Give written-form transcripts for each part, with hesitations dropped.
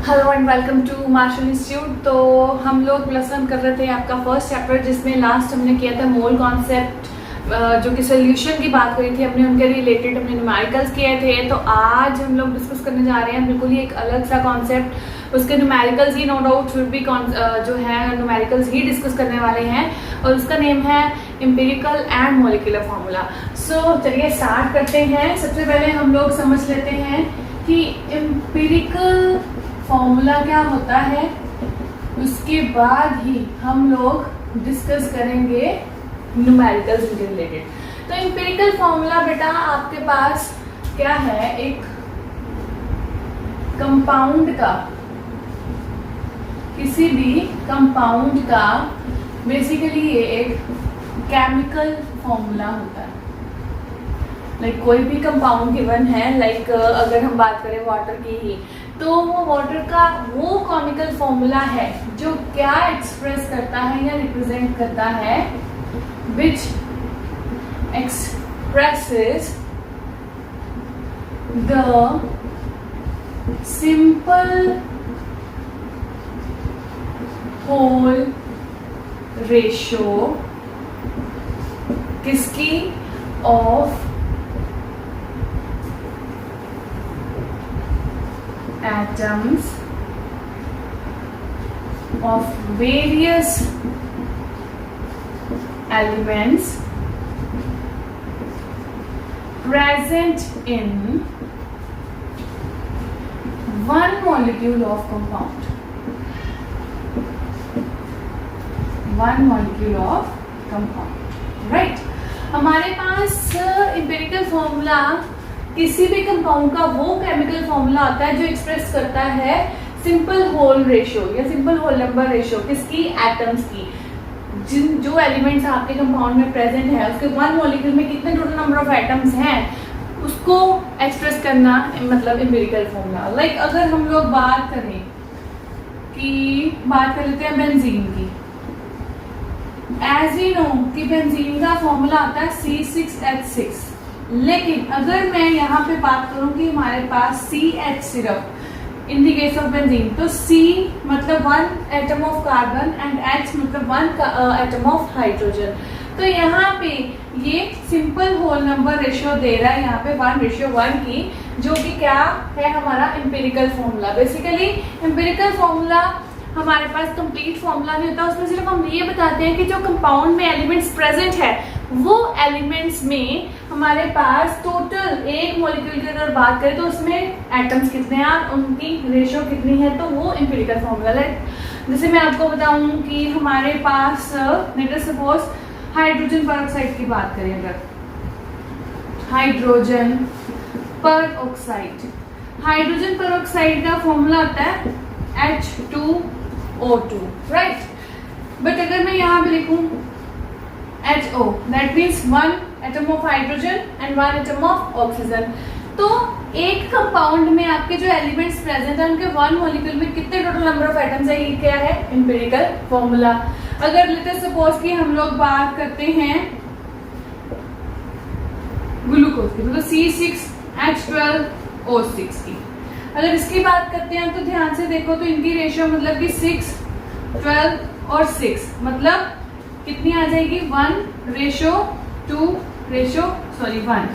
Hello and welcome to Marshall institute. तो हम लोग प्लस वन कर रहे थे आपका फर्स्ट चैप्टर, जिसमें लास्ट हमने किया था मोल कॉन्सेप्ट, जो कि सोल्यूशन की बात करी थी हमने, उनके रिलेटेड हमने न्यूमेरिकल्स किए थे। तो आज हम लोग डिस्कस करने जा रहे हैं बिल्कुल ही एक अलग सा कॉन्सेप्ट, उसके न्यूमेरिकल्स ही नो डाउट फिर भी जो है न्यूमेरिकल्स ही डिस्कस करने वाले हैं, और उसका नेम है एम्पिरिकल एंड मॉलिक्यूलर फार्मूला। सो चलिए स्टार्ट करते हैं। सबसे पहले हम लोग समझ लेते हैं कि एम्पिरिकल फॉर्मूला क्या होता है, उसके बाद ही हम लोग डिस्कस करेंगे न्यूमेरिकल्स के रिलेटेड। तो एम्पिरिकल फॉर्मूला बेटा आपके पास क्या है, एक कंपाउंड का, किसी भी कंपाउंड का बेसिकली ये एक केमिकल फॉर्मूला होता है। लाइक कोई भी कंपाउंड गिवन है, लाइक अगर हम बात करें वाटर की ही, तो वो वाटर का वो केमिकल फॉर्मूला है जो क्या एक्सप्रेस करता है या रिप्रेजेंट करता है, which expresses the simple whole ratio किसकी, of atoms of various elements present in one molecule of compound, one molecule of compound, right? हमारे पास empirical formula किसी भी कंपाउंड का वो केमिकल फॉर्मूला आता है जो एक्सप्रेस करता है सिंपल होल रेशियो या सिंपल होल नंबर रेशियो किसकी, एटम्स की। जो एलिमेंट्स आपके कंपाउंड में प्रेजेंट है उसके वन मॉलिक्यूल में कितने टोटल नंबर ऑफ एटम्स हैं, उसको एक्सप्रेस करना मतलब एम्पिरिकल फॉर्मूला। लाइक अगर हम लोग बात करें बात कर लेते हैं बेंजीन की, एज यू नो कि बेंजीन का फॉर्मूला आता है C6H6, लेकिन अगर मैं यहाँ पे बात करूं कि हमारे पास CH सिर्फ in the case of benzene, तो C मतलब one atom of carbon and H मतलब वन एटम ऑफ हाइड्रोजन। तो यहाँ पे ये सिंपल होल नंबर रेशियो दे रहा है यहाँ पे 1:1 की, जो कि क्या है हमारा empirical formula. Basically empirical formula हमारे पास कंप्लीट फॉर्मूला नहीं होता, उसमें सिर्फ हम ये बताते हैं कि जो कंपाउंड में एलिमेंट्स प्रेजेंट है वो एलिमेंट्स में हमारे पास टोटल एक मॉलिक्यूल की अगर बात करें तो उसमें एटम्स कितने हैं, उनकी रेशियो कितनी है, तो वो एम्पिरिकल फॉर्मूला है। जैसे मैं आपको बताऊं कि हमारे पास let us suppose hydrogen peroxide की बात करें, अगर हाइड्रोजन परऑक्साइड का फॉर्मूला आता है H2O2, राइट। बट अगर मैं यहाँ पे लिखूं HO, that means one atom of hydrogen and one atom of oxygen. तो एक कंपाउंड में आपके जो एलिमेंट्स प्रेजेंट है उनके वन मॉलिक्यूल में कितने टोटल नंबर ऑफ एटम्स है, ये क्या है एम्पिरिकल फॉर्मूला। अगर लेट अस सपोज कि हम लोग बात करते हैं ग्लूकोज की, मतलब C6H12O6 की, अगर इसकी बात करते हैं तो ध्यान से देखो तो इनकी रेशियो मतलब कि 6, 12 और 6 मतलब कितनी आ जाएगी 1:1।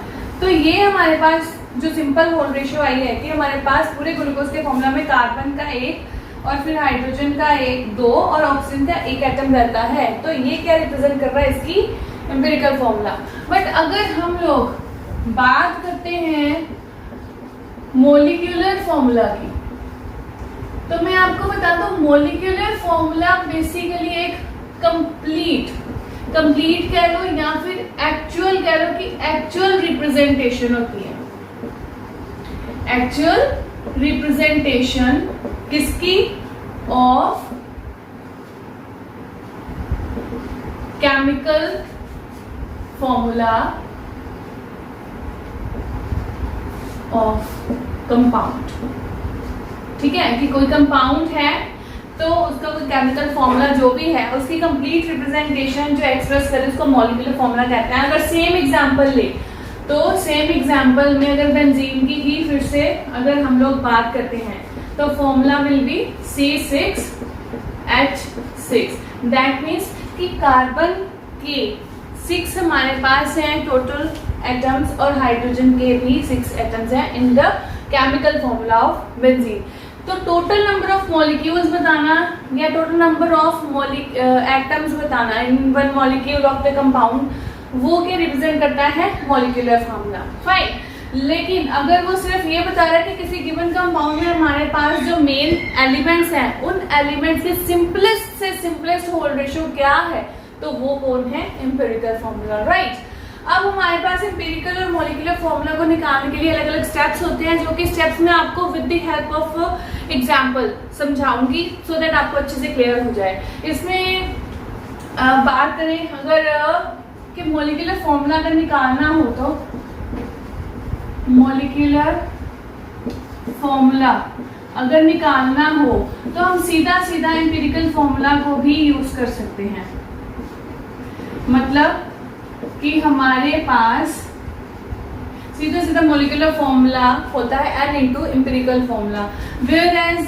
तो ये हमारे पास जो सिंपल होल रेशियो आई है कि हमारे पास पूरे ग्लूकोज के फॉर्मूला में कार्बन का 1 और फिर हाइड्रोजन का 1, 2 और ऑक्सीजन का 1 एटम रहता है। तो ये क्या रिप्रेजेंट कर रहा है, इसकी एम्पिरिकल फॉर्मूला। बट अगर हम लोग बात करते हैं मोलिक्यूलर फॉर्मूला की, तो मैं आपको बता दूं मोलिक्यूलर फॉर्मूला बेसिकली एक कंप्लीट कह लो या फिर एक्चुअल कह लो कि एक्चुअल रिप्रेजेंटेशन होती है। एक्चुअल रिप्रेजेंटेशन किसकी, of chemical formula of compound. ठीक है, कि कोई कंपाउंड है तो उसका कोई केमिकल फॉर्मूला जो भी है उसकी कंप्लीट रिप्रेजेंटेशन जो एक्सप्रेस करे उसको मॉलिक्यूलर फॉर्मूला कहते हैं। अगर सेम एग्जांपल ले तो सेम एग्जाम्पल में अगर बेंजीन की ही फिर से अगर हम लोग बात करते हैं तो formula will be C6H6। That means कि कार्बन के 6 हमारे पास हैं टोटल एटम्स और हाइड्रोजन के भी 6 एटम्स हैं in the chemical formula of benzene. तो टोटल नंबर ऑफ मॉलिक्यूल्स बताना या टोटल नंबर ऑफ एटम्स बताना in one molecule of the compound, वो क्या रिप्रेजेंट करता है मॉलिक्यूलर फॉर्मूला। फाइन। लेकिन अगर वो सिर्फ ये बता रहा है कि किसी गिवन कंपाउंड में हमारे पास जो मेन एलिमेंट्स हैं उन एलिमेंट्स के सिंपलेस्ट से सिंपलेस्ट होल रेशियो क्या है, तो वो कौन है, एम्पिरिकल फॉर्मूला, राइट। अब हमारे पास एम्पिरिकल और मॉलिक्यूलर फॉर्मूला को निकालने के लिए अलग अलग स्टेप्स होते हैं, जो कि स्टेप्स मैं आपको with the help of example समझाऊंगी सो दैट आपको अच्छे से क्लियर हो जाए। इसमें बात करें अगर कि मॉलिक्यूलर फॉर्मूला अगर निकालना हो तो मॉलिक्यूलर फॉर्मूला अगर निकालना हो तो हम सीधा सीधा एम्पिरिकल फॉर्मूला को भी यूज कर सकते हैं। मतलब कि हमारे पास सीधा सीधा मॉलिक्यूलर फॉर्मूला होता है n into empirical formula, where as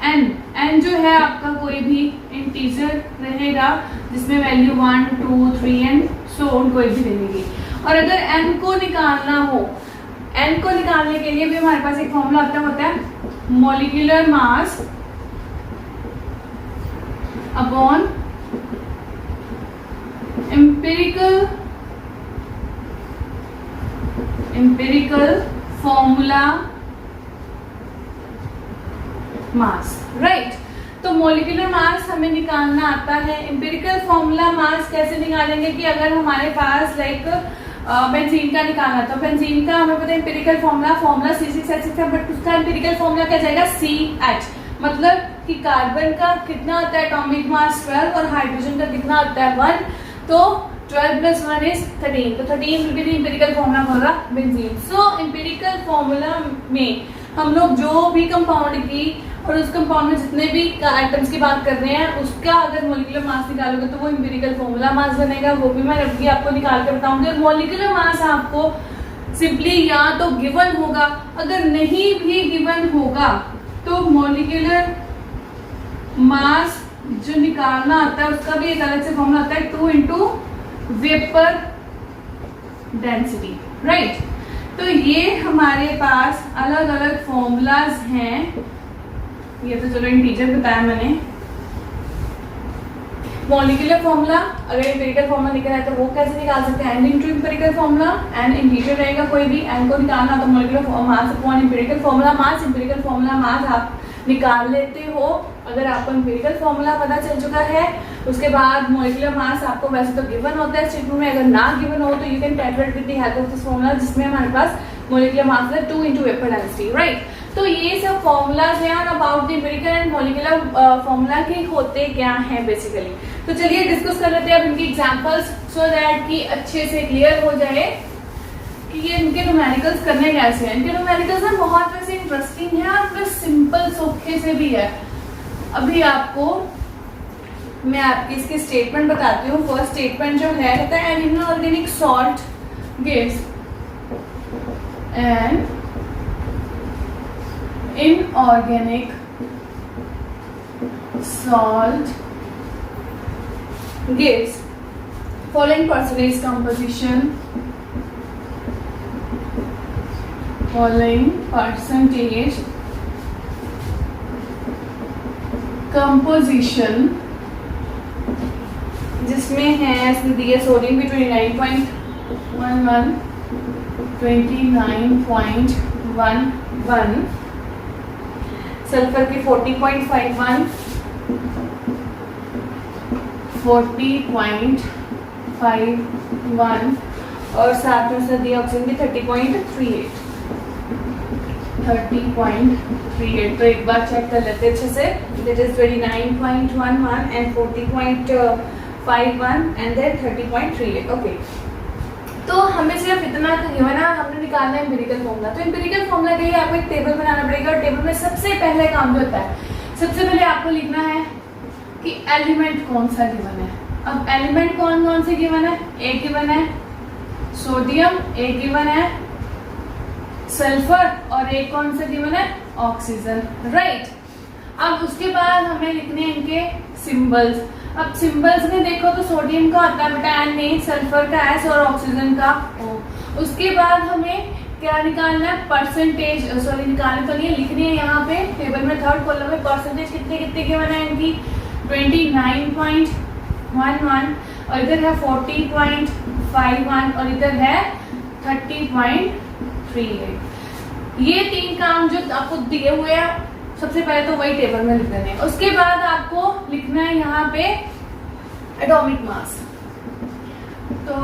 n जो है आपका कोई भी इंटीजर रहेगा जिसमें वैल्यू 1 2 3 एंड सो ऑन कोई भी रहेगी। और अगर n को निकालना हो, n को निकालने के लिए भी हमारे पास एक फॉर्मूला होता है molecular mass upon empirical formula mass, right. तो मॉलिक्यूलर मास हमें निकालना आता है। एम्पिरिकल फॉर्मूला मास कैसे निकालेंगे कि अगर हमारे पास लाइक बेंजीन का निकालना, तो बेंजीन का हमें पता है एम्पिरिकल फॉर्मूला C6H6 है, बट उसका एम्पिरिकल फॉर्मूला क्या जाएगा CH। मतलब कि कार्बन का कितना होता है एटॉमिक मास 12 और हाइड्रोजन का कितना होता है 1, तो 12 + 1 is 13, तो 13 will be the empirical formula for the benzene. So empirical formula में हम लोग जो भी कंपाउंड की और उस कंपाउंड में जितने भी आइटम्स की बात कर रहे हैं उसका अगर मॉलिक्यूलर मास निकालोगे तो वो एम्पिरिकल फॉर्मूला मास बनेगा। वो भी मैं अभी आपको निकाल कर बताऊंगी। और मॉलिक्यूलर मास आपको सिंपली या तो गिवन होगा, अगर नहीं भी गिवन होगा तो मॉलिक्यूलर मास जो निकालना आता है उसका भी एक अलग से फॉर्मूला आता है 2 इंटू वेपर डेंसिटी, राइट। तो ये हमारे पास अलग अलग फॉर्मूलाज हैं। ये तो चलो इंटीजर बताया मैंने। मॉलिक्यूलर फॉर्मूला अगर एम्पिरिकल फॉर्मूला निकल है तो वो कैसे निकाल सकते हैं, n into empirical formula, n integer रहेगा कोई भी, n को निकालना तो molecular mass upon empirical formula mass. Empirical formula mass आप निकाल लेते हो अगर आपको एम्पिरिकल फॉर्मूला पता चल चुका है। उसके बाद मॉलिक्यूलर मास आपको वैसे तो गिवन होता है स्टेटमेंट में, अगर ना गिवन हो तो you can calculate with the help of this formula, जिसमें हमारे पास मॉलिक्यूलर मास है 2 इंटू वेपर डेंसिटी, राइट। तो ये सब फॉर्मूलाज हैं और about the empirical and molecular formula के होते क्या हैं बेसिकली। तो चलिए डिस्कस कर लेते हैं अब इनकी एग्जांपल्स सो दैट कि अच्छे से क्लियर हो जाए कि ये इनके न्यूमेरिकल्स करने कैसे हैं। इनके न्यूमेरिकल्स ना बहुत वैसे इंटरेस्टिंग है और प्लस सिंपल सोखे से भी है। अभी आपको मैं आपकी इसकी स्टेटमेंट बताती हूँ। फर्स्ट स्टेटमेंट जो है कहता है an inorganic salt gives an inorganic salt gives following percentage composition, following percentage composition, जिसमें है इसमें दिया सोडियम भी 29.11 29.11, सल्फर की 40.51 40.51 और साथ में उसने दिया ऑक्सीजन की 30.38। तो एक बार चेक कर लेते अच्छे से। That is 29.11 and 40.51 and then 30.38। Okay, तो हमें सिर्फ इतना गिवन है, हमने निकालना है एम्पिरिकल फॉर्मूला। तो एम्पिरिकल फॉर्मूला के लिए आपको एक टेबल बनाना पड़ेगा और टेबल में सबसे पहले काम जो होता है, सबसे पहले आपको लिखना है कि एलिमेंट कौन सा गिवन है। अब एलिमेंट कौन कौन से गिवन है, ए गिवन है सोडियम, ए गिवन है सल्फर और एक कौन सा गिवन है, ऑक्सीजन, राइट। अब उसके बाद हमें लिखने हैं इनके सिंबल्स। अब सिंबल्स में देखो तो सोडियम का होता है बेटा Na, सल्फर का S और ऑक्सीजन का O। उसके बाद हमें क्या निकालना है, परसेंटेज, सॉरी निकालने तो नहीं है, लिखनी है यहाँ पे टेबल में थर्ड कॉलम में परसेंटेज कितने कितने के बना है इनकी 29.11 और इधर है 40.51 और इधर है 30.38। ये तीन काम जो आपको दिए हुए हैं सबसे पहले तो वही टेबल में लिख देने हैं। उसके बाद आपको लिखना है यहाँ पे एटॉमिक मास। तो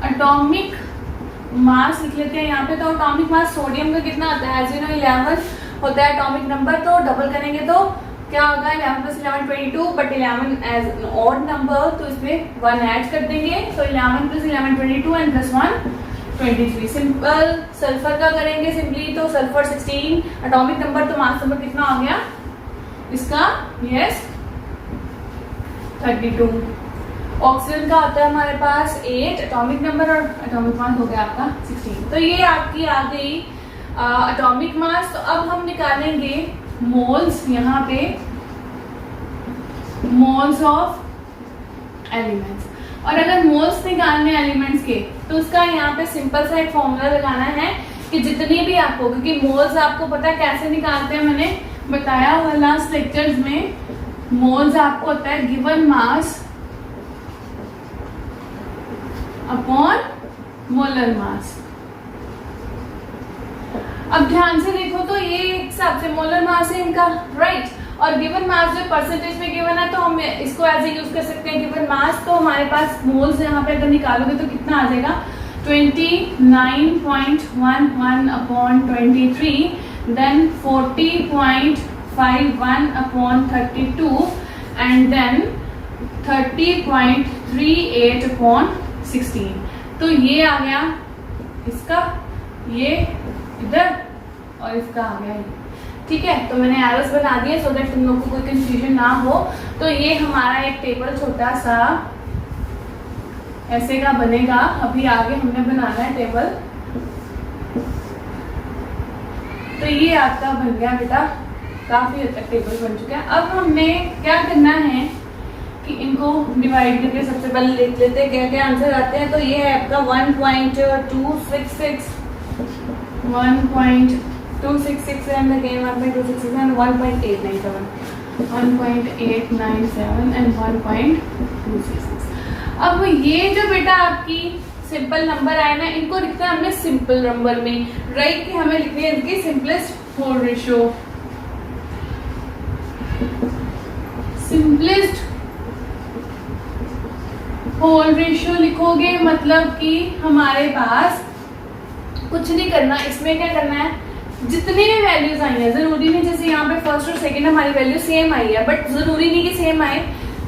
एटॉमिक मास लिख लेते हैं यहाँ पे। तो एटॉमिक मास सोडियम का कितना आता है, 11 होता है एटॉमिक नंबर, तो डबल करेंगे तो क्या होगा 11 + 11 22, बट 11 एज ऑड नंबर तो इसमें 1 ऐड कर देंगे, तो 11 + 11 22 एंड +1 23। सिंपल सल्फर का करेंगे सिंपली तो सल्फर 16 एटॉमिक नंबर, तो मास नंबर कितना आ गया इसका, यस 32। ऑक्सीजन का होता है हमारे पास 8 एटॉमिक नंबर और एटॉमिक मास हो गया आपका 16। तो ये आपकी आ गई एटॉमिक मास। तो अब हम निकालेंगे मोल्स, यहाँ पे मोल्स ऑफ एलिमेंट्स। और अगर मोल्स निकालने एलिमेंट्स के तो उसका यहाँ पे सिंपल सा एक फॉर्मूला लगाना है कि जितनी भी आपको, क्योंकि मोल्स आपको पता है कैसे निकालते हैं, मैंने बताया हुआ लास्ट लेक्चर्स में। मोल्स आपको होता है given mass upon molar mass. अब ध्यान से देखो तो ये हिसाब से मोलर मास है इनका, राइट। और गिवन मास जो परसेंटेज में गिवन है तो हम इसको ऐसे यूज कर सकते हैं गिवन मास। तो हमारे पास मोल्स यहाँ पे अगर निकालोगे तो कितना आ जाएगा 29.11 upon 23, then 40.51 upon 32 and then 30.38 upon 16। तो ये आ गया इसका, ये इधर और इसका आ गया ये, ठीक है। तो मैंने एरोस बना दिए सो दैट तुम लोग को कोई कंफ्यूजन ना हो। तो ये हमारा एक टेबल छोटा सा ऐसे का बनेगा। अभी आगे हमने बनाना है टेबल। तो ये आपका बन गया बेटा, काफी हद तक टेबल बन चुका है। अब हमने क्या करना है कि इनको डिवाइड करके सबसे पहले लिख लेते हैं क्या क्या आंसर आते हैं। तो ये है आपका 1.266 1.266 and again 1.266 and 1.897 and 1.266। अब ये जो बेटा आपकी सिंपल नंबर आए ना, इनको लिखना है हमने सिंपल नंबर में, राइट। कि हमें लिखनी है इनकी simplest whole ratio. Simplest whole ratio लिखोगे मतलब कि हमारे पास कुछ नहीं करना, इसमें क्या करना है जितनी भी वैल्यूज आई है, जरूरी नहीं जैसे यहाँ पे फर्स्ट और सेकंड हमारी वैल्यू सेम आई है, बट जरूरी नहीं कि सेम आए।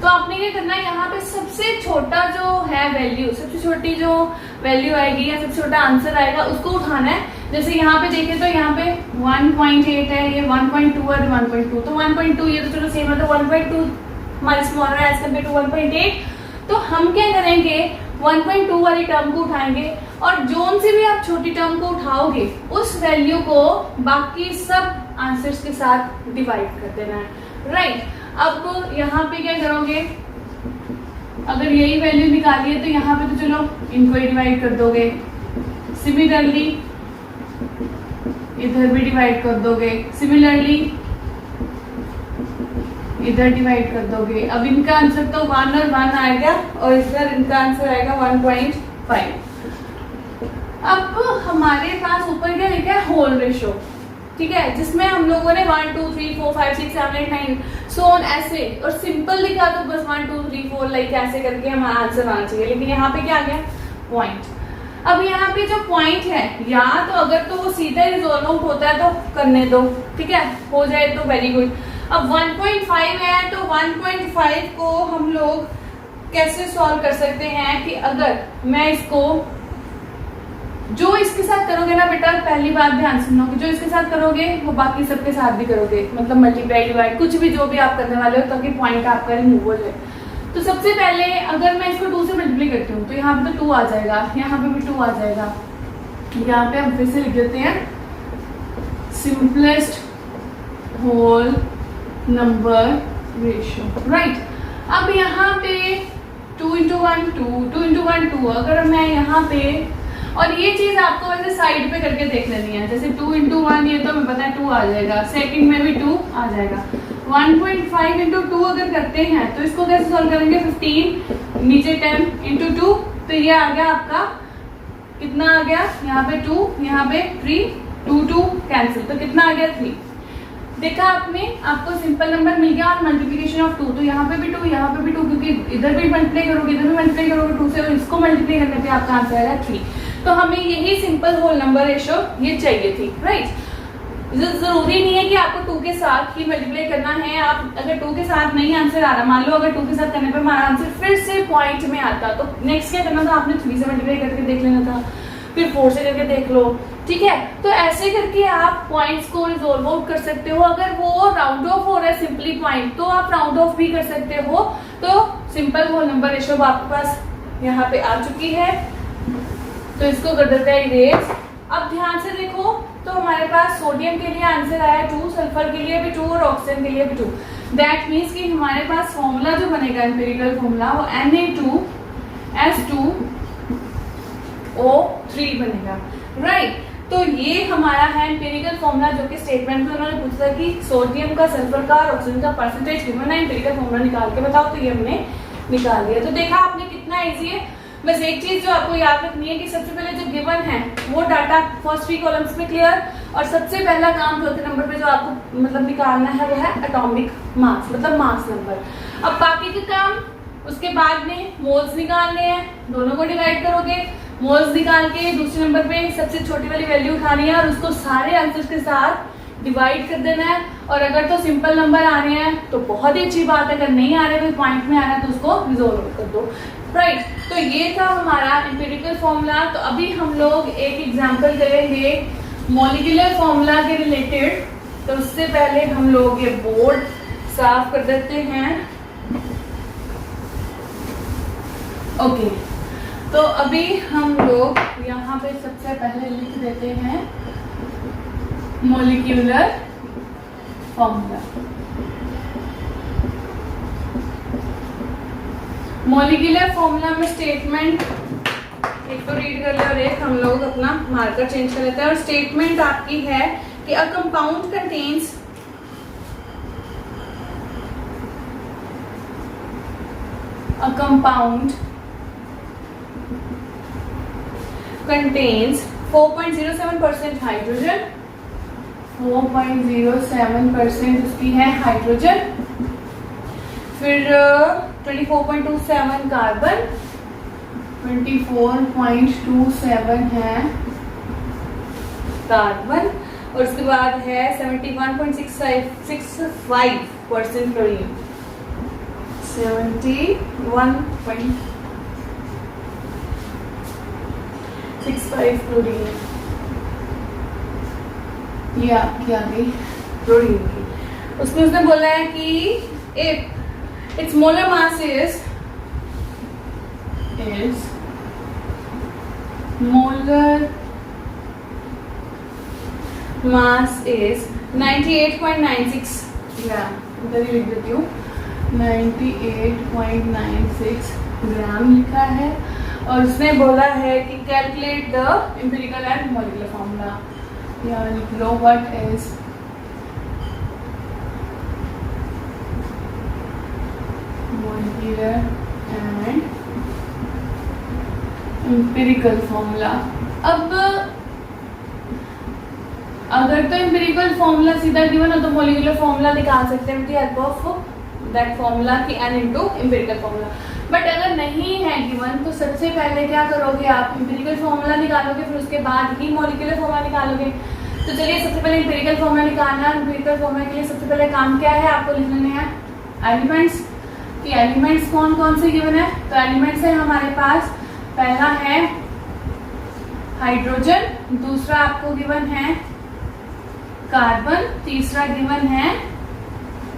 तो आपने क्या करना है यहाँ पे सबसे छोटा जो है वैल्यू, सबसे छोटी जो वैल्यू आएगी या सबसे छोटा आंसर आएगा उसको उठाना है। जैसे यहाँ पे देखें तो यहाँ पे 1.8 है, ये 1.2 और 1.2, तो 1.2 ये तो चलो सेम है, तो 1.2 हमारी स्मॉलर है एज कम्पेयर टू 1.8। तो हम क्या करेंगे 1.2 वाली टर्म को उठाएंगे और जोन से भी आप छोटी टर्म को उठाओगे उस वैल्यू को बाकी सब आंसर्स के साथ डिवाइड कर देना है, राइट। अब यहाँ पे क्या करोगे, अगर यही वैल्यू निकाली है तो यहाँ पे तो चलो इनको ही डिवाइड कर दोगे, सिमिलरली इधर भी डिवाइड कर दोगे, सिमिलरली इधर डिवाइड कर दोगे। अब इनका आंसर तो 1 और 1 आएगा और इधर इनका आंसर आएगा 1.5। अब हमारे पास ऊपर क्या लिखा है होल रेशो, ठीक है, जिसमें हम लोगों ने 1 2 3 4 5 6 7 8 9 सो ऑन ऐसे, और सिंपल लिखा तो बस 1 2 3 4 लाइक ऐसे करके हमारा आंसर आना चाहिए। लेकिन यहाँ पे क्या आ गया पॉइंट। अब यहाँ पे जो पॉइंट है या तो अगर तो वो सीधा रिजोल्व आउट होता है तो करने दो, ठीक है, हो जाए तो वेरी गुड। अब 1.5 है तो 1.5 को हम लोग कैसे सॉल्व कर सकते हैं कि अगर मैं इसको जो इसके साथ करोगे ना बेटा, पहली बात ध्यान सुनो कि जो इसके साथ करोगे वो बाकी सबके साथ भी करोगे, मतलब मल्टीप्लाई डिवाइड कुछ भी जो भी आप करने वाले हो ताकि पॉइंट आपका रिमूव हो जाए। तो सबसे पहले अगर मैं इसको 2 से मल्टीप्लाई करती हूँ तो यहाँ पे तो 2 आ जाएगा, यहाँ पे भी 2 आ जाएगा, यहाँ पे हम फिर से लिख देते हैं simplest whole number ratio, right. अब यहाँ पे 2 × 1 2, 2 × 1 2। अगर मैं यहाँ पे, और ये चीज आपको वैसे साइड पे करके देख लेनी है, जैसे 2 × 1 ये तो हमें पता है 2 आ जाएगा, सेकंड में भी 2 आ जाएगा। 1.5 × 2 अगर करते हैं तो इसको कैसे सॉल्व करेंगे, 15 नीचे 10 × 2, तो ये आ गया आपका कितना आ गया, यहाँ पे 2, यहाँ पे 3, 2 2 कैंसिल, तो कितना आ गया 3। देखा आपने, आपको सिंपल नंबर मिल गया और मल्टीप्लिकेशन ऑफ 2, तो यहाँ पे भी 2, यहाँ पे भी 2, क्योंकि इधर भी मल्टीप्लाई करोगे, इधर भी मल्टीप्लाई करोगे 2 से, और इसको मल्टीप्लाई करने पे आपका आंसर आएगा 3। तो हमें यही सिंपल होल नंबर रेशियो ये चाहिए थी, राइट। जरूरी नहीं है कि आपको 2 के साथ ही मल्टीप्लाई करना है। आप अगर 2 के साथ नहीं आंसर आ रहा, मान लो अगर 2 के साथ करने पर हमारा आंसर फिर से पॉइंट में आता, तो नेक्स्ट क्या करना था, आपने 3 से मल्टीप्लाई करके देख लेना था, फिर 4 से करके देख लो, ठीक है। तो ऐसे करके आप पॉइंट्स को रिजोल्व आउट कर सकते हो। अगर वो राउंड ऑफ हो रहा है सिंपली पॉइंट, तो आप राउंड ऑफ भी कर सकते हो। तो सिंपल होल नंबर रेशियो आपके पास यहाँ पे आ चुकी है, तो इसको कर देते हैं इरेज। अब ध्यान से देखो, तो हमारे पास सोडियम के लिए आंसर आया 2, सल्फर के लिए भी 2 और ऑक्सीजन के लिए भी 2। दैट मीन्स कि हमारे पास फॉर्मूला जो बनेगा एम्पिरिकल फॉर्मूला वो Na2S2O3 बनेगा, राइट। तो ये हमारा है एम्पिरिकल फॉर्मूला, जो कि स्टेटमेंट में उन्होंने पूछा कि सोडियम का, सल्फर का और ऑक्सीजन का परसेंटेज गिवन है, एम्पिरिकल फॉर्मूला निकाल के बताओ, तो ये हमने निकाल दिया। तो देखा आपने कितना इजी है। बस एक चीज जो आपको याद रखनी है कि सबसे पहले जो गिवन है वो डाटा फर्स्ट 3 कॉलम्स में क्लियर, और सबसे पहला काम चौथे नंबर पे जो आपको मतलब निकालना है वो है एटॉमिक मास, मतलब मास नंबर। अब बाकी के काम उसके बाद में मोल्स निकालने हैं, दोनों को डिवाइड करोगे, मोल्स निकाल के दूसरे नंबर पे सबसे छोटी वाली वैल्यू उठानी है और उसको सारे आंसर्स के साथ डिवाइड कर देना है। और अगर तो सिंपल नंबर आ रहे हैं तो बहुत ही अच्छी बात है, अगर नहीं आ रहे कोई पॉइंट में आ रहा है तो उसको रिजोल्व कर दो, राइट। तो ये था हमारा एम्पिरिकल फॉर्मूला। तो अभी हम लोग एक एग्जांपल करेंगे मॉलिक्यूलर फॉर्मूला के रिलेटेड। तो उससे पहले हम लोग ये बोर्ड साफ कर देते हैं। ओके, तो अभी हम लोग यहाँ पे सबसे पहले लिख देते हैं मॉलिक्यूलर फॉर्मूला। मॉलिक्यूलर फॉर्मूला में स्टेटमेंट एक तो रीड कर ले और एक हम लोग अपना मार्कर चेंज कर लेते हैं। और स्टेटमेंट आपकी है कि a compound contains a compound contains 4.07% hydrogen, 4.07% उसकी है हाइड्रोजन, फिर 24.27 कार्बन, 24.27 है कार्बन, और उसके बाद है 71.65% क्लोरीन, 71.65 क्लोरीन। ये आपकी आ गई क्लोरीन की। उसमें उसने बोला है कि it's molar mass is molar mass is 98.96 ग्राम। इधर ही लिख देती हूँ, 98.96 ग्राम लिखा है। और उसने बोला है कि calculate the empirical and molecular formula. या लिख लो what is molecular and empirical formula. अब अगर तो एम्पिरिकल फॉर्मूला सीधा गिवन हो तो मॉलिक्यूलर फॉर्मूला निकाल सकते हैं with the help of that formula की n into empirical formula. But अगर नहीं है गिवन तो सबसे पहले क्या करोगे आप, एम्पिरिकल फॉर्मूला निकालोगे, फिर उसके बाद ही मॉलिक्यूलर फॉर्मूला निकालोगे। तो चलिए सबसे पहले एम्पिरिकल फॉर्मूला निकालना। एम्पिरिकल फॉर्मूला के लिए सबसे पहले काम क्या है, आपको लिख लेने हैं एलिमेंट्स। कि एलिमेंट्स कौन कौन से गिवन है। तो एलिमेंट्स है हमारे पास, पहला है हाइड्रोजन, दूसरा आपको गिवन है कार्बन, तीसरा गिवन है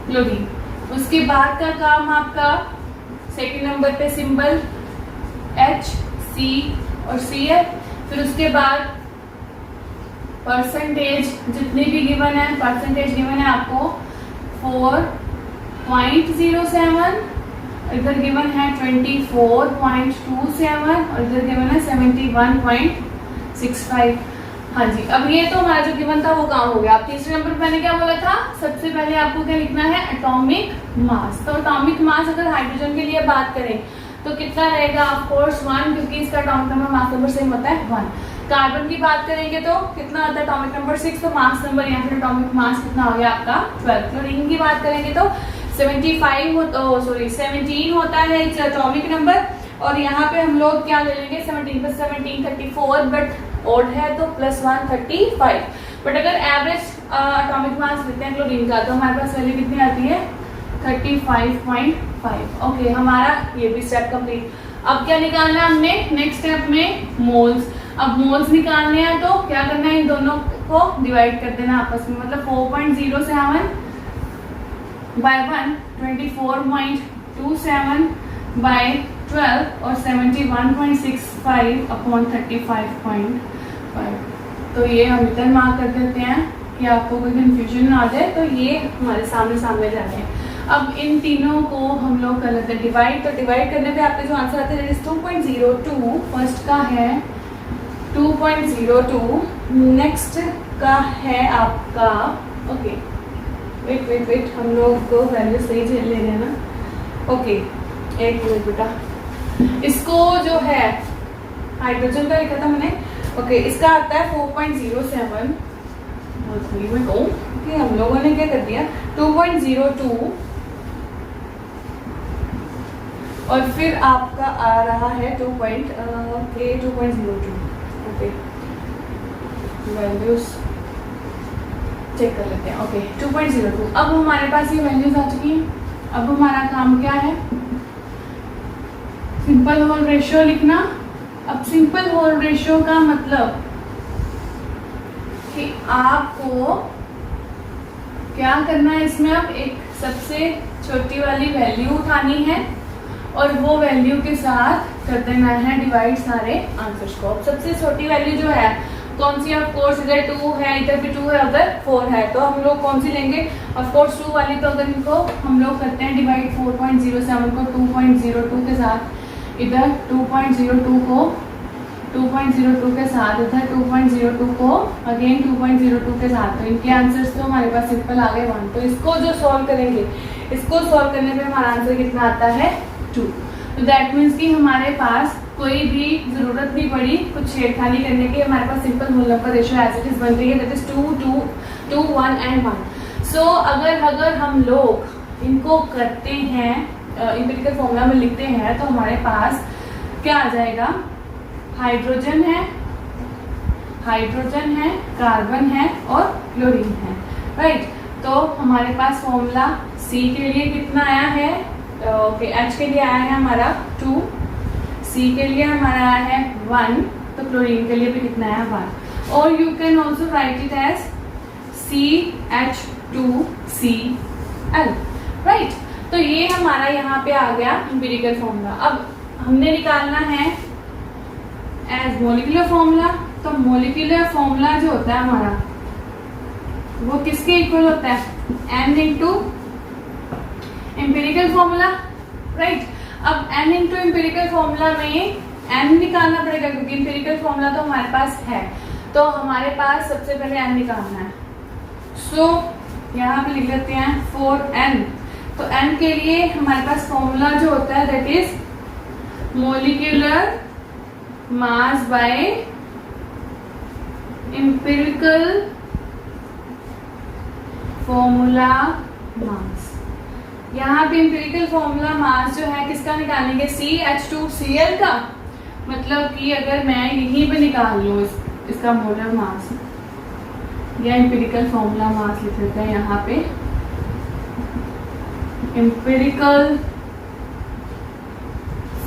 क्लोरीन। उसके बाद का काम आपका सेकंड नंबर पे सिंबल H, C और C है। फिर उसके बाद परसेंटेज जितनी भी गिवन है, परसेंटेज गिवन है आपको 4.07, इधर गिवन है 24.27 और इधर गिवन है 71.65। हाँ जी, अब ये तो हमारा जो गिवन था वो काम हो गया। अब तीसरे नंबर पर मैंने क्या बोला था, सबसे पहले आपको क्या लिखना है, एटॉमिक मास। तो एटॉमिक मास अगर हाइड्रोजन के लिए बात करें तो कितना रहेगा, ऑफ कोर्स 1, क्योंकि इसका atomic number mass number same होता है 1। कार्बन की बात करेंगे तो कितना आता है, एटॉमिक नंबर 6, तो मास नंबर या फिर एटॉमिक मास कितना हो गया आपका 12। क्लोरीन की बात करेंगे तो 17 होता है एटॉमिक नंबर, और यहाँ पे हम लोग क्या ले लेंगे, 17 + 17 34, बट ओड है तो +1 35। बट अगर एवरेज एटॉमिक मास लेते हैं क्लोरीन का तो हमारे पास वैल्यू कितनी आती है, 35.5। ओके, हमारा ये भी स्टेप कंप्लीट। अब क्या निकालना है हमने, नेक्स्ट स्टेप में मोल्स। अब मोल्स निकालने हैं तो क्या करना है, इन दोनों को डिवाइड कर देना आपस में, मतलब 4.07 by 1 24.27 by 12 और 71.65/35.5। तो ये हम इधर मार्क कर देते हैं कि आपको कोई कंफ्यूजन ना आ जाए। तो ये हमारे सामने जाते हैं। अब इन तीनों को हम लोग कर लेते हैं डिवाइड। तो डिवाइड करने पे आपके जो आंसर आते हैं 2.02, फर्स्ट का है 2.02, नेक्स्ट का है आपका, ओके वेट हम लोग को वैल्यू सही ले रहे हैं ना। ओके, एक मिनट बेटा, इसको जो है हाइड्रोजन का लिखा था मैंने। ओके, इसका आता है 4.07, मैं कहूँ कि हम लोगों ने क्या कर दिया 2.02, और फिर आपका आ रहा है 2.02। ओके, वैल्यूज चेक कर लेते हैं। ओके, 2.02। अब हमारे पास ये वैल्यूज आ चुकी हैं। अब हमारा काम क्या है, सिंपल होल रेशियो लिखना। अब सिंपल होल रेशियो का मतलब कि आपको क्या करना है, इसमें अब एक सबसे छोटी वाली वैल्यू उठानी है और वो वैल्यू के साथ कर देना है डिवाइड सारे आंसर्स को। अब सबसे छोटी वैल्यू जो है कौन सी, ऑफ कोर्स इधर 2 है, इधर भी 2 है, उधर 4 है, तो हम लोग कौन सी लेंगे, ऑफ कोर्स 2 वाली। तो अगर इनको हम लोग करते हैं डिवाइड 4.07 को 2.02 के साथ, इधर 2.02 को 2.02 के साथ, इधर 2.02 को अगेन 2.02 के साथ, तो इनके आंसर्स तो हमारे पास सिंपल आ गए 1। तो इसको जो सॉल्व करेंगे, इसको सॉल्व करने पे हमारा आंसर कितना आता है 2। तो दैट मीन्स कि हमारे पास कोई भी जरूरत नहीं पड़ी कुछ छेड़खानी करने की, हमारे पास simple whole number ratio as it is बन रही है, दैट इज 2 2 2 1 and 1। सो अगर हम लोग इनको करते हैं, एम्पिरिकल फॉर्मूला में लिखते हैं, तो हमारे पास क्या आ जाएगा, हाइड्रोजन है, कार्बन है और क्लोरीन है, राइट। तो हमारे पास फॉर्मूला सी के लिए कितना आया है, ओके, एच के लिए आया है हमारा 2, सी के लिए हमारा आया है 1, तो क्लोरीन के लिए भी कितना आया 1। और you can also write it as CH2Cl, right. तो ये हमारा यहाँ पे आ गया एम्पिरिकल फॉर्मूला। अब हमने निकालना है एज मोलिकुलर फॉर्मूला। तो मोलिकुलर फॉर्मूला जो होता है हमारा वो किसके इक्वल होता है, N into empirical formula, right. अब N इंटू एम्पिरिकल फॉर्मूला में N निकालना पड़ेगा क्योंकि एम्पिरिकल फॉर्मूला तो हमारे पास है, तो हमारे पास सबसे पहले N निकालना है। सो यहाँ पे लिख लेते हैं 4N। तो N के लिए हमारे पास फॉर्मूला जो होता है that is molecular mass by empirical formula mass. यहाँ पे एम्पिरिकल फॉर्मूला मास जो है किसका निकालेंगे, CH2Cl का। मतलब कि अगर मैं यहीं पे निकाल लूँ इसका मोलर मास या एम्पिरिकल फॉर्मूला मास लिख लेते हैं यहाँ पे, एम्पिरिकल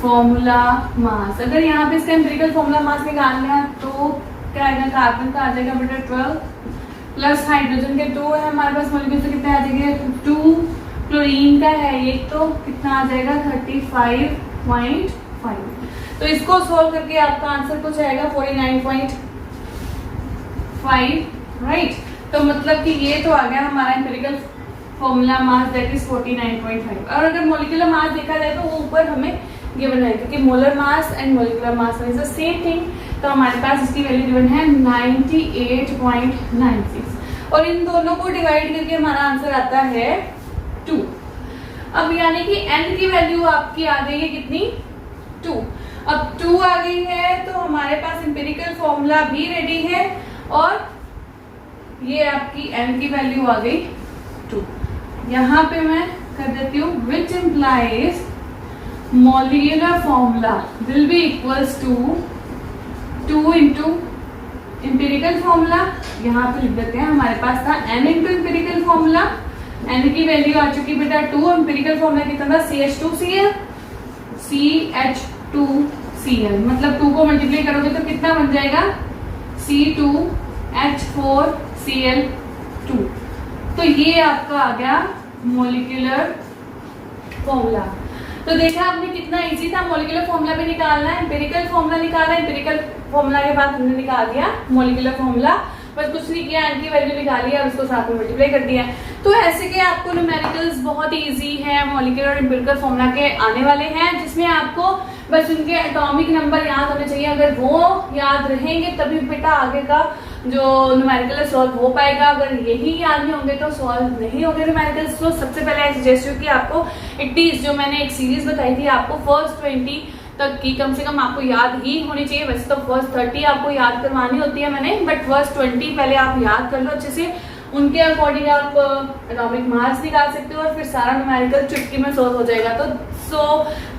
फॉर्मूला मास। अगर यहाँ पे इसका एम्पिरिकल फॉर्मूला मास निकालना है तो क्या आएगा, कार्बन का आ जाएगा बेटा 12 प्लस हाइड्रोजन के 2 है हमारे पास, मॉलिक्यूल से कितने आ जाएंगे 2, क्लोरीन का है ये तो कितना आ जाएगा 35.5। तो इसको सोल्व करके आपका आंसर कुछ आएगा 49.5 5 राइट। तो मतलब कि ये तो आ गया हमारा empirical formula mass that is 49.5। और अगर मोलिकुलर मास देखा जाए तो वो ऊपर हमें गिवन है, क्योंकि molar mass and molecular mass is the same thing. तो हमारे पास इसकी वैल्यू गिवन है 98.96 और इन दोनों को डिवाइड करके हमारा आंसर आता है 2। अब यानी कि n की वैल्यू आपकी आ गई है कितनी, 2। अब 2 आ गई है तो हमारे पास एम्पिरिकल फॉर्मूला भी रेडी है और ये आपकी n की वैल्यू आ गई 2। यहाँ पे मैं कर देती हूँ which implies molecular formula will be equals to 2 into empirical formula। यहाँ पे लिख देते हैं, हमारे पास था n into empirical formula, n की वैल्यू आ चुकी बेटा 2, empirical formula कितना था CH2Cl, CH2Cl मतलब 2 को मल्टीप्लाई करोगे तो कितना बन जाएगा C2H4Cl2। तो ये आपका आ गया मोलिकुलर फॉर्मूला। तो देखा आपने कितना इजी था, मोलिकुलर फॉर्मूला भी निकालना है, एम्पिरिकल फॉर्मूला निकालना है, एम्पिरिकल फॉर्मूला के बाद हमने निकाल दिया मोलिकुलर फॉर्मूला, बस कुछ नहीं किया, n की वैल्यू निकाली और उसको साथ में मल्टीप्लाई कर दिया। तो ऐसे के आपको न्यूमेरिकल्स बहुत इजी है, मोलिकुलर और एम्पिरिकल फॉर्मूला के आने वाले हैं, जिसमें आपको बस उनके एटॉमिक नंबर याद होने चाहिए। अगर वो याद रहेंगे तभी बेटा आगे का जो न्यूमेरिकल सॉल्व हो पाएगा। अगर यही याद नहीं होंगे तो सॉल्व नहीं होंगे न्यूमेरिकल्स। तो सबसे पहले आई सजेस्ट कि आपको एटलीस्ट जो मैंने एक सीरीज बताई थी आपको फर्स्ट 20 तक की कम से कम आपको याद ही होनी चाहिए। वैसे तो फर्स्ट 30 आपको याद करवानी होती है मैंने, बट फर्स्ट 20 पहले आप याद कर लो अच्छे से। उनके अकॉर्डिंग आप एटॉमिक मास निकाल सकते हो और फिर सारा न्यूमेरिकल चुटकी में सॉल्व हो जाएगा। तो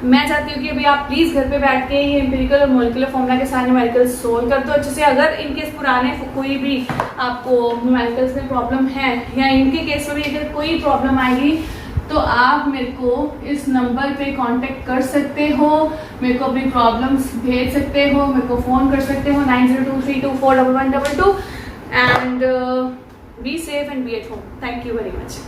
मैं चाहती हूँ कि अभी आप प्लीज घर पे बैठ के ये एम्पिरिकल और मोलिकुलर फॉर्मूला के सारे न्यूमेरिकल सोल्व कर दो अच्छे से। अगर इनकेस पुराने कोई भी आपको न्यूमेरिकल्स में प्रॉब्लम है या इनके केस में भी अगर कोई प्रॉब्लम आएगी तो आप मेरे को इस नंबर पे कांटेक्ट कर सकते हो, मेरे को अपनी प्रॉब्लम्स भेज सकते हो, मेरे को फोन कर सकते हो 9023241122 and be safe and be at home. Thank you very much.